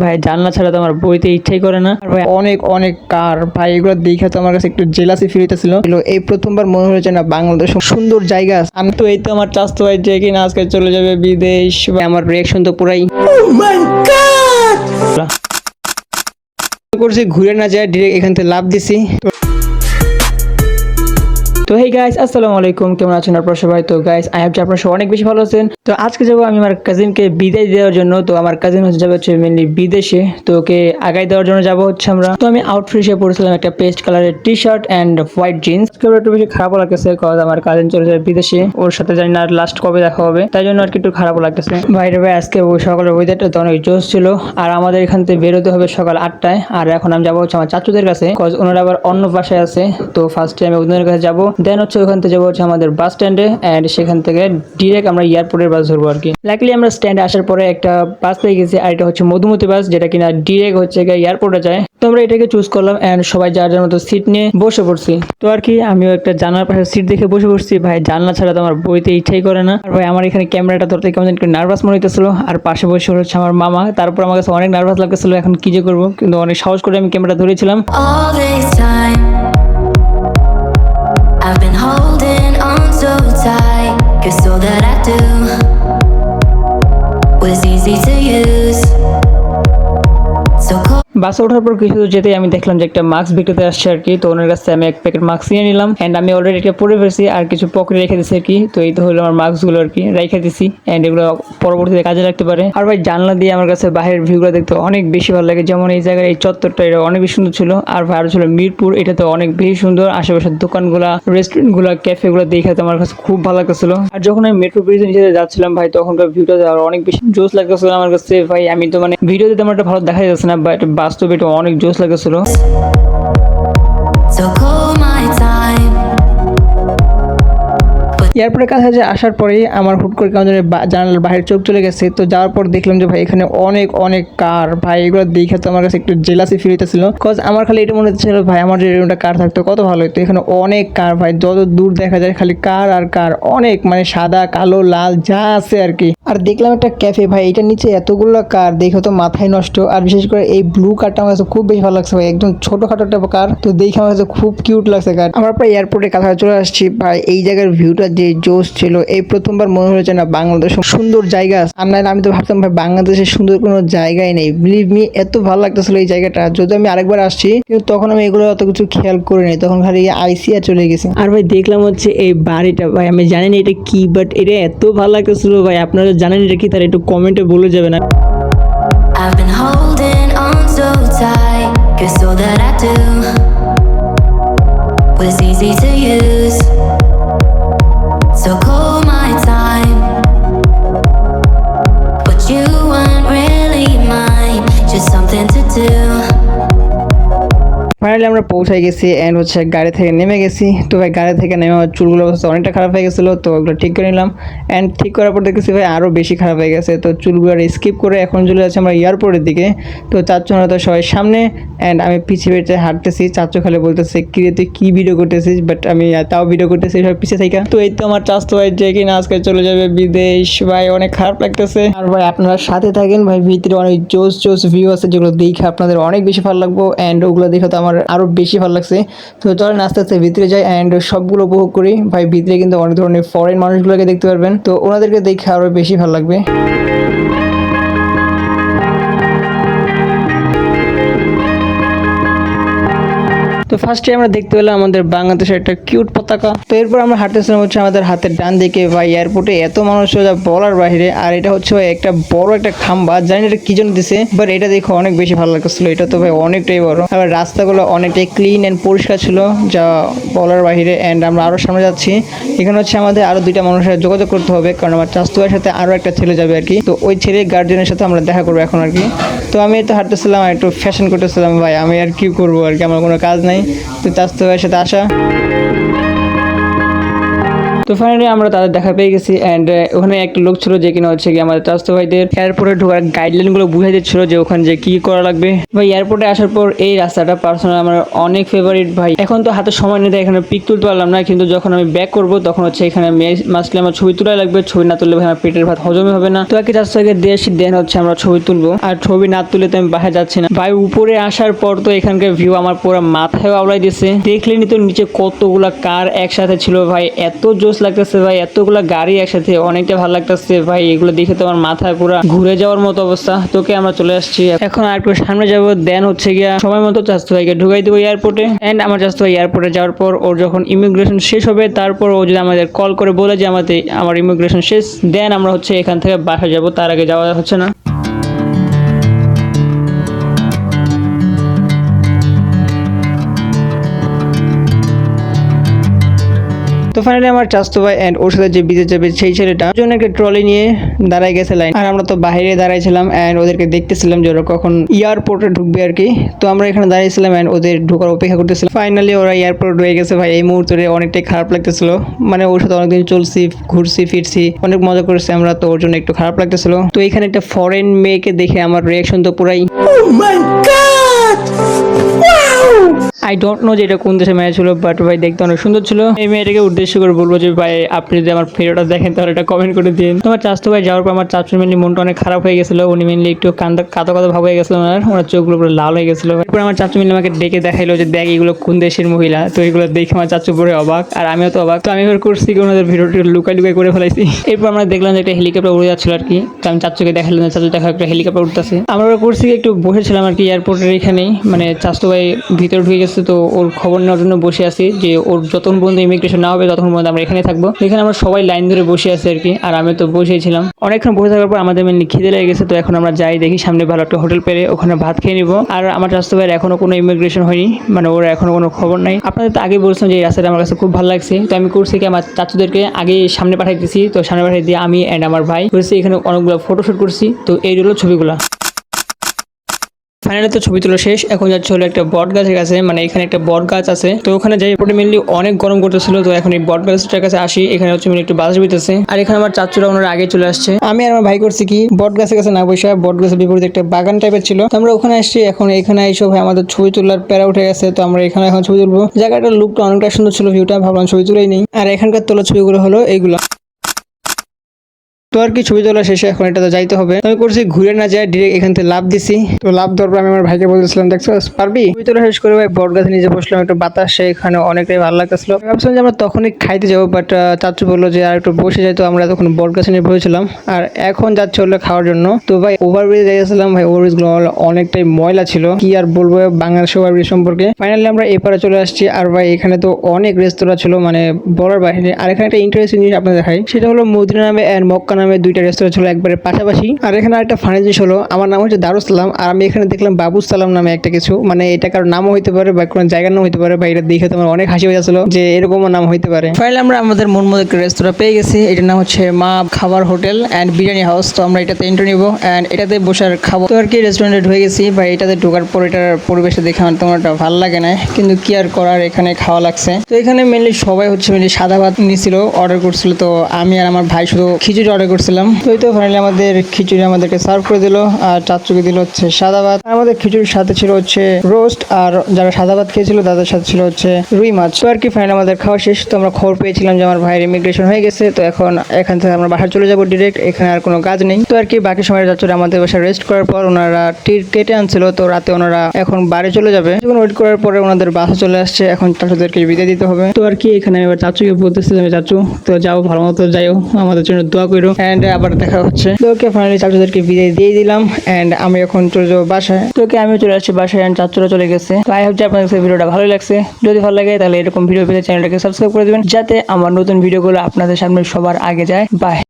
ভাই জানলা ছাড়া তো আমার বইতে ইচ্ছাই করে না। আর ভাই অনেক অনেক কার ভাই, এগুলো দেখে তো আমার কাছে একটু জেলাসি ফিল হইতেছিল। এই প্রথমবার মনে হয়েছে না বাংলাদেশ সুন্দর জায়গা আছে। আমি তো এই তো আমার চাস্তো ভাই যে কিনা আজকে চলে যাবে বিদেশ, আমার রিয়াকশন তো পুরাই করছি, ঘুরে না যায় ডিরেক্ট এখান থেকে লাভ দিছি। তো হেই গাইস, আসসালামু আলাইকুম, কেমন আছেন আপনারা সবাই? তো গাইস আই হোপ যে আপনারা সবাই অনেক বেশি ভালো আছেন। তো আজকে যাবো আমি আমার কাজিনকে বিদায় দেওয়ার জন্য। তো আমার কাজিন যাবে হচ্ছে মেনলি বিদেশে, তো ওকে আগাই দেওয়ার জন্য যাবো হচ্ছে আমরা। তো আমি আউটফিট হিসেবে পরেছিলাম একটা পেস্ট কালারের T shirt and white jeans. কেউ একটু বেশি খারাপ লাগতেছে, কারণ আমার কাজিন চলে যাবে বিদেশে, ওর সাথে জানি না লাস্ট কবে দেখা হবে, তাই জন্য আর কি একটু খারাপ লাগতেছে। বাইরে ভাই আজকে ওই সকালের ওয়েদারটা তো অনেক জোশ ছিল। আর আমাদের এখান থেকে বেরোতে হবে সকাল 8টায়। আর এখন আমি যাবো হচ্ছে আমার চাচুদের কাছে, কজ ওনারা আবার অন্য বাসায় আছে। তো ফার্স্টে আমি ওদের কাছে যাবো, দেন হচ্ছে ওখান থেকে যাবো হচ্ছে আমাদের বাস স্ট্যান্ডে, অ্যান্ড সেখান থেকে ডিরেক্ট আমরা এয়ারপোর্টের বাস ধরবো আর কি। লাইকলি আমরা স্ট্যান্ডে আসার পরে একটা বাস পেয়ে গেছি, আর এটা হচ্ছে মধুমতি বাস, যেটা কিনা ডিরেক্ট হচ্ছে এয়ারপোর্টে যায়। তো আমরা এটাকে চুজ করলাম অ্যান্ড সবাই যার যার মতো সিট নিয়ে বসে পড়ছি। তো আর কি আমিও একটা জানলার পাশে সিট দেখে বসে পড়ছি। ভাই জানলা ছাড়া তো আমার বইতে ইচ্ছাই করে না। আর ভাই আমার এখানে ক্যামেরাটা ধরতে কেমন একটু নার্ভাস মনে হইতেছিল। আর পাশে বসে হচ্ছে আমার মামা, তারপর আমার কাছে অনেক নার্ভাস লাগতেছিল এখন কি যে করবো, কিন্তু অনেক সাহস করে আমি ক্যামেরা ধরেছিলাম। All this time I've been holding on so tight, 'cause all that I do was easy to use. So cold. বাসে ওঠার পর কিছু দূর যেতেই আমি দেখলাম যে একটা মাস্ক বিক্রিতে আসছে আর কি। তো ওনার কাছে আমি এক প্যাকেট মাস্ক নিয়ে নিলাম, অ্যান্ড আমি অলরেডি এটা পরে ফেলছি আর কিছু পকেটে রেখে দিচ্ছি আর কি। তো এই তো হলো আমার মাস্কগুলো আর কি রেখে দিচ্ছি, অ্যান্ড এগুলো পরবর্তীতে কাজে লাগতে পারে। আর ভাই জানলা দিয়ে আমার কাছে বাইরের ভিউগুলো দেখতে অনেক বেশি ভালো লাগে। যেমন এই জায়গার এই চত্বরটা, এটা অনেক বেশি সুন্দর ছিল। আর ভাই আরো ছিল মিরপুর, এটা তো অনেক বেশি সুন্দর। আশেপাশের দোকানগুলা, রেস্টুরেন্টগুলা, ক্যাফেগুলো দেখে তো আমার কাছে খুব ভালো লাগতেছিল। আর যখন আমি মেট্রো ব্রিজের নিচে যাচ্ছিলাম ভাই, তখনকার ভিউটা আরো অনেক বেশি জোস লাগতেছিল আমার কাছে। ভাই আমি তো মানে ভিডিওতে তেমন একটা ভালো দেখা যাচ্ছে না, বাট বাস্তবে এটা অনেক জোস লাগতেছিল। So call my time. এয়ারপোর্টের কাছে আসার পরেই আমার হুট করে কেমন জানি জানালার বাইরে চোখ চলে গেছে। তো যাওয়ার পর দেখলাম যে ভাই এখানে অনেক অনেক কার ভাই, এগুলো দেখে তো আমার কাছে একটু জেলাসি ফিল হইতেছিল। কজ আমার খালি এটা মনে হচ্ছিল ভাই আমার যে এরকমটা কার থাকতো কত ভালো হতো। এখানে অনেক কার ভাই, যত দূর দেখা যায় খালি কার আর কার, অনেক মানে সাদা কালো লাল যা আছে আর কি। আর দেখলাম একটা ক্যাফে ভাই, এটার নিচে এতগুলো কার দেখে তো মাথায় নষ্ট। আর বিশেষ করে এই ব্লু কারটা আমার কাছে খুব বেশি ভালো লাগছে ভাই, একদম ছোটখাটো একটা কার, তো দেখে আমার কাছে খুব কিউট লাগছে কার। আমরা প্রায় এয়ারপোর্টের কাছে চলে আসছি ভাই, এই জায়গার ভিউটা যে জোস ছিল, এই প্রথমবার মনে হয়েছে না বাংলাদেশ সুন্দর জায়গা আছে। আর নাহলে আমি তো ভাবতাম ভাই বাংলাদেশের সুন্দর কোনো জায়গায় নেই। বিলিভ মি, এত ভালো লাগতেছিল এই জায়গাটা। যদি আমি আরেকবার আসছি, কিন্তু তখন আমি এগুলো অত কিছু খেয়াল করিনি, তখন খালি আইসি আর চলে গেছি। আর ভাই দেখলাম হচ্ছে এই বাড়িটা ভাই, আমি জানি না এটা কি, বাট এটা এত ভালো লাগতেছিল ভাই। আপনারা জানেন এটা কি, তার একটু কমেন্টে বলে যাবেন। I've been holding on so tight, 'cause all that I do was easy to use. So call my time, but you weren't really mine, just something to do. Finally আমরা পৌঁছাই গেছি, অ্যান্ড হচ্ছে গাড়ি থেকে নেমে গেছি। তো ভাই গাড়ি থেকে নেমে আমার চুলগুলো অনেকটা খারাপ হয়ে গেছিলো, তো ওগুলো ঠিক করে নিলাম। অ্যান্ড ঠিক করার পর দেখেছি ভাই আরও বেশি খারাপ হয়ে গেছে। তো চুলগুলো স্কিপ করে এখন চলে যাচ্ছে আমরা এয়ারপোর্টের দিকে। তো চাচ্চু তো সবাই সামনে, অ্যান্ড আমি পিছিয়ে পিছিয়ে হাঁটতেছি। চাচ্চু খালি বলতেছে কি রে তুই কী ভিডিও করতেছিস, বাট আমি তাও ভিডিও করতেছি সবাই পিছিয়ে থেকে। তো এই তো আমার চাচ্চু ভাই যে কিনা আজকে চলে যাবে বিদেশ ভাই, অনেক খারাপ লাগতেছে। আর ভাই আপনারা সাথে থাকেন ভাই, ভিতরে অনেক জোস জোস ভিউ আছে যেগুলো দেখে আপনাদের অনেক বেশি ভালো লাগবো, অ্যান্ড ওগুলো দেখে তো আমার আরও বেশি ভালো লাগছে। তো চলেন আস্তে আস্তে ভিতরে যাই অ্যান্ড সবগুলো উপভোগ করি। ভাই ভিতরে কিন্তু অনেক ধরনের ফরেন মানুষগুলোকে দেখতে পারবেন, তো ওনাদেরকে দেখে আরও বেশি ভালো লাগবে। তো ফার্স্টে আমরা দেখতে পেলাম আমাদের বাংলাদেশের একটা কিউট পতাকা। তো এরপর আমরা হাঁটতেছিলাম হচ্ছে আমাদের হাতের ডান দিকে। ভাই এয়ারপোর্টে এত মানুষ যা বলার বাইরে। আর এটা হচ্ছে একটা বড় একটা খাম্বা, জানি এটা কি জন্য দিছে, বাট এটা দেখে অনেক বেশি ভালো লাগছিল। এটা তো ভাই অনেকটাই বড়। আবার রাস্তাগুলো অনেকটাই ক্লিন অ্যান্ড পরিষ্কার ছিল, যা বলার বাইরে। অ্যান্ড আমরা আরও সামনে যাচ্ছি। এখানে হচ্ছে আমাদের আরও দুইটা মানুষের সাথে যোগাযোগ করতে হবে, কারণ আমার চাস্তু ভাইয়ের সাথে আরও একটা ছেলে যাবে আর কি। তো ওই ছেলের গার্জেনের সাথে আমরা দেখা করবো এখন আর কি। তো আমি তো হাঁটতেছিলাম, একটু ফ্যাশন করতেছিলাম ভাই, আমি আর কি করবো আর কি, আমার কোনো কাজ নাই। তো চাস্তু ভাইয়ের সাথে আসা। তো ফাইনালি আমরা তাদের দেখা পেয়ে গেছি অ্যান্ড ওখানে একটা লোক ছিল যে কিনা হচ্ছে কি আমাদের চাচতো ভাইদের এয়ারপোর্টে ঢোকার গাইডলাইন গুলো বুঝাই দিচ্ছিল যে ওখানে যে কি করা লাগবে। ভাই এয়ারপোর্টে আসার পর এই রাস্তাটা পার্সোনাল আমার অনেক ফেভারিট ভাই। এখন তো হাতে সময় নিতে এখানে পিক তুলতে পারলাম না, কিন্তু যখন আমি ব্যাক করবো তখন হচ্ছে এখানে মাসলে আমার ছবি তোলা লাগবে। ছবি না তুললে ভাই আমার পেটের ভাত হজমই হবে না। তো আর কি চাচতো ভাইকে দিয়ে আসি, দেন হচ্ছে আমরা ছবি তুলবো। আর ছবি না তুলে তো আমি বাসায় যাচ্ছি না ভাই। উপরে আসার পর তো এখানকার ভিউ আমার পুরো মাথায় আওলাই দিচ্ছে। দেখলেনি তো নিচে কতগুলা কার একসাথে ছিল ভাই, এত জোশ লাগতেছে ভাই, এতগুলা গাড়ি একসাথে, অনেকটা ভালো লাগতেছে ভাই। এগুলো দেখে তো আমার মাথা পুরো ঘুরে যাওয়ার মতো অবস্থা। তোকে আমরা চলে আসছি এখন, আর একটু সামনে যাবো, দেন হচ্ছে গিয়া সময় মতো চাচতো ভাইকে ঢুকাই দেবো এয়ারপোর্টে। এন্ড আমার চাচতো ভাই এয়ারপোর্টে যাওয়ার পর ওর যখন ইমিগ্রেশন শেষ হবে তারপর ও যদি আমাদের কল করে বলে যে আমার ইমিগ্রেশন শেষ, দেন আমরা হচ্ছে এখান থেকে বাসা যাবো, তার আগে যাওয়া হচ্ছে না। তো ফাইনালি আমার চাচতো ভাই এন্ড ওর সাথে যে বিদেশ যাবে সেই ছেলেটা জন্য একটা ট্রলি নিয়ে দাঁড়ায় গেছে লাইন, আর আমরা তো বাইরে দাঁড়াইছিলাম এন্ড ওদেরকে দেখতেছিলাম যে ওরা কখন এয়ারপোর্টে ঢুকবে আর কি। তো আমরা এখানে দাঁড়িয়েছিলাম এন্ড ওদের ঢোকার অপেক্ষা করতেছিলাম। ফাইনালি ওরা এয়ারপোর্ট হয়ে গেছে ভাই। এই মুহূর্তে অনেকটাই খারাপ লাগতেছিল, মানে ওর সাথে অনেকদিন চলছি, ঘুরছি ফিরছি, অনেক মজা করছি আমরা, তো ওর জন্য একটু খারাপ লাগতেছিল। তো এখানে একটা ফরেন মেয়েকে দেখে আমার রিয়াকশন তো পুরাই আই ডোন্ট নো যে এটা কোন দেশের মেয়ে ছিল, বাট ভাই দেখতে অনেক সুন্দর ছিল। এই মেয়েটাকে উদ্দেশ্য করে বলবো যে ভাই আপনি যদি আমার ভিডিওটা দেখেন তাহলে এটা কমেন্ট করে দিন। তোমার চাচতো ভাই যাওয়ার পর আমার চাচুর মেনলি মনটা অনেক খারাপ হয়ে গেছিল। উনি মেনলি একটু কাঁদো ভাব হয়ে গেছিল, ওনার চোখগুলো পুরো লাল হয়ে গেছিল। এরপর আমার চাচু মেনলি আমাকে ডেকে দেখাইলো যে দেখ এগুলো কোন দেশের মহিলা। তো এগুলো দেখে আমার চাচু পরে অবাক, আর আমিও তো অবাক। তো আমি এবার করছি কি ওনাদের ভিডিওটি লুকাই করে ফেলাইছি। এরপর আমরা দেখলাম যে একটা হেলিকপ্টার উড়ে যাচ্ছিল আর কি। তো আমি চাচুকে দেখালাম, চাচু দেখা একটা হেলিকপ্টার উঠতেছে। আমরা করছি একটু বসেছিলাম আর কি এয়ারপোর্টের এখানেই, মানে চাচতো ভাই ভিতরে ঢুকে গেছে, তো ওর খবর নেওয়ার জন্য বসে আছি যে ওর যতক্ষণ পর্যন্ত ইমিগ্রেশন না হবে ততক্ষণ পর্যন্ত আমরা এখানে থাকবো। এখানে আমরা সবাই লাইন ধরে বসে আছি আর কি, আর আমি তো বসেই ছিলাম। অনেকক্ষণ বসে থাকার পর আমাদের মেনলি খিদে লেগে গেছে। তো এখন আমরা যাই দেখি সামনে ভালো একটা হোটেল পেরে ওখানে ভাত খেয়ে নিবো। আর আমার চাচতো ভাইয়ের এখনো কোনো ইমিগ্রেশন হয়নি, মানে ওর এখনো কোনো খবর নাই। আপনাদের তো আগে বলছিলাম যে এই রাস্তাটা আমার কাছে খুব ভালো লাগছে। তো আমি করছি কি আমার চাচুদেরকে আগে সামনে পাঠাই দিয়েছি। তো সামনে পাঠিয়ে দিয়ে আমি এন্ড আমার ভাই করছি এখানে অনেকগুলো ফটোশুট করছি। তো এই হলো ছবিগুলো। ফাইনালি তো ছবি তোলা শেষ। এখন যাচ্ছে হলো একটা বট গাছের কাছে, মানে এখানে একটা বট গাছ আছে। তো ওখানে যাই, এরপরে মেনলি অনেক গরম করতেছিল। তো এখন এই বট গাছটার কাছে আসি, এখানে হচ্ছে মেনলি একটু বাতাস বিতেছে। আর এখানে আমার চাচুরা ওনারা আগে চলে আসছে। আমি আর আমার ভাই করছি কি বট গাছের কাছে না বসে, বট গাছের বিপরীতে একটা বাগান টাইপের ছিল, তো আমরা ওখানে আসছি। এখন এখানে এসব ভাই আমাদের ছবি তোলার প্যারা উঠে গেছে। তো আমরা এখানে এখন ছবি তুলবো। জায়গাটার লুকটা অনেকটা সুন্দর ছিল, ভিউটা, ভাবলাম ছবি তুলেই নেই। আর এখানকার তোলা ছবিগুলো হলো এইগুলো। তো আর কি ছবি তোলা শেষে এখন এটাতে যাইতে হবে। আমি করছি ঘুরে না যায়, ডিরেক্ট এখান থেকে লাভ দিছি। তো লাভ দেওয়ার পর আমি আমার ভাইকে বলছিলাম দেখছো পারবি। ছবি তোলা শেষ করে ভাই বট গাছে নিচে বসলাম, একটু বাতাস, এখানে অনেকটাই ভালো লাগতেছিল। ভাবছিলাম যে আমরা তখনই খাইতে যাবো, বাট চাচু বললো যে আর একটু বসে যাই। তো আমরা তখন বট গাছে নিয়ে বসেছিলাম, আর এখন যাচ্ছে হলো খাওয়ার জন্য। তো ভাই ওভারব্রিজে যাইছিলাম ভাই, ওভারব্রিজ গুলো অনেকটাই ময়লা ছিল, কি আর বলবো বাংলাদেশ ওভারব্রিজ সম্পর্কে। ফাইনালি আমরা এপারে চলে আসছি। আর ভাই এখানে তো অনেক রেস্তোরাঁ ছিল, মানে বলার বাইরে। আর এখানে একটা ইন্টারেস্টিং জিনিস আপনাদের দেখাই, সেটা হলো মদিনা নামে এন্ড মক্কা নামে দুইটা রেস্তোরাঁ ছিল একবারে পাশাপাশি। আর এখানে আরেকটা ফানি জিনিস হলো, আমার নাম হচ্ছে দারুসালাম, আর আমি এখানে দেখলাম বাবু সালাম নামে একটা কিছু, মানে এটা কারোর নামও হইতে পারে বা কোনো জায়গার নাম হইতে পারে। বা এটা দেখে তোমার অনেক হাসি হয়ে যাচ্ছিল যে এরকমও নাম হইতে পারে। ফাইনালি আমরা আমাদের মন মতো একটা রেস্তোরাঁ পেয়ে গেছি, এটার নাম হচ্ছে মা খাবার হোটেল অ্যান্ড বিরিয়ানি হাউস। তো আমরা এটাতে এন্ট্রি নিবো অ্যান্ড এটাতে বসার খাবো। তো আর কি রেস্টুরেন্টে ঢুকে গেছি বা এটাতে ঢোকার পর এটার পরিবেশটা দেখে আমার তেমন একটা ভালো লাগে না, কিন্তু কি আর করার, এখানে খাওয়া লাগছে। তো এখানে মেনলি সবাই হচ্ছে মেনলি সাদা ভাত নিয়েছিল, অর্ডার করছিল। তো আমি আর আমার ভাই শুধু খিচুড়ি অর্ডার করছিলাম। তো ফাইনালি আমাদের খিচুড়ি আমাদেরকে সার্ভ করে দিল, আর চাচুকে দিল হচ্ছে সাদা ভাত। আমাদের খিচুড়ির সাথে ছিল হচ্ছে রোস্ট, আর যারা সাদা ভাত খেয়েছিল তাদের সাথে ছিল হচ্ছে রুই মাছ। তো আর কি ফাইনালি আমাদের খাওয়া শেষ। তো আমরা খবর পেয়েছিলাম যে আমার ভাইয়ের ইমিগ্রেশন হয়ে গেছে। তো এখন এখান থেকে আমরা বাসায় চলে যাবো ডিরেক্ট, এখানে আর কোনো কাজ নেই। তো আর কি বাকি সময় চাচুরা আমাদের বাসায় রেস্ট করার পর ওনারা টির কেটে আনছিল। তো রাতে ওনারা এখন বাড়ি চলে যাবে। ওয়েট করার পরে ওনাদের বাসা চলে আসছে, এখন চাচুদেরকে বিদায় দিতে হবে। তো আর কি এখানে এবার চাচুকে বলতেছিলাম চাচু তো যাও, ভালো মতো যাইও, আমাদের জন্য দোয়া করো এন্ড আবার দেখা হচ্ছে। তো ওকে ফাইনালি চাচুদেরকে বিদায় দিয়ে দিলাম এন্ড আমি এখন চলে যাবো বাসায়। তো ওকে আমি চলে আসছি বাসায় এন্ড চাচুরা চলে গেছে। তো আই হোপ যে আপনাদের ভিডিওটা ভালো লাগছে। যদি ভালো লাগে তাহলে এরকম ভিডিও পেতে চ্যানেলটাকে সাবস্ক্রাইব করে দেবেন, যাতে আমার নতুন ভিডিওগুলো আপনাদের সামনে সবার আগে যায়। বাই।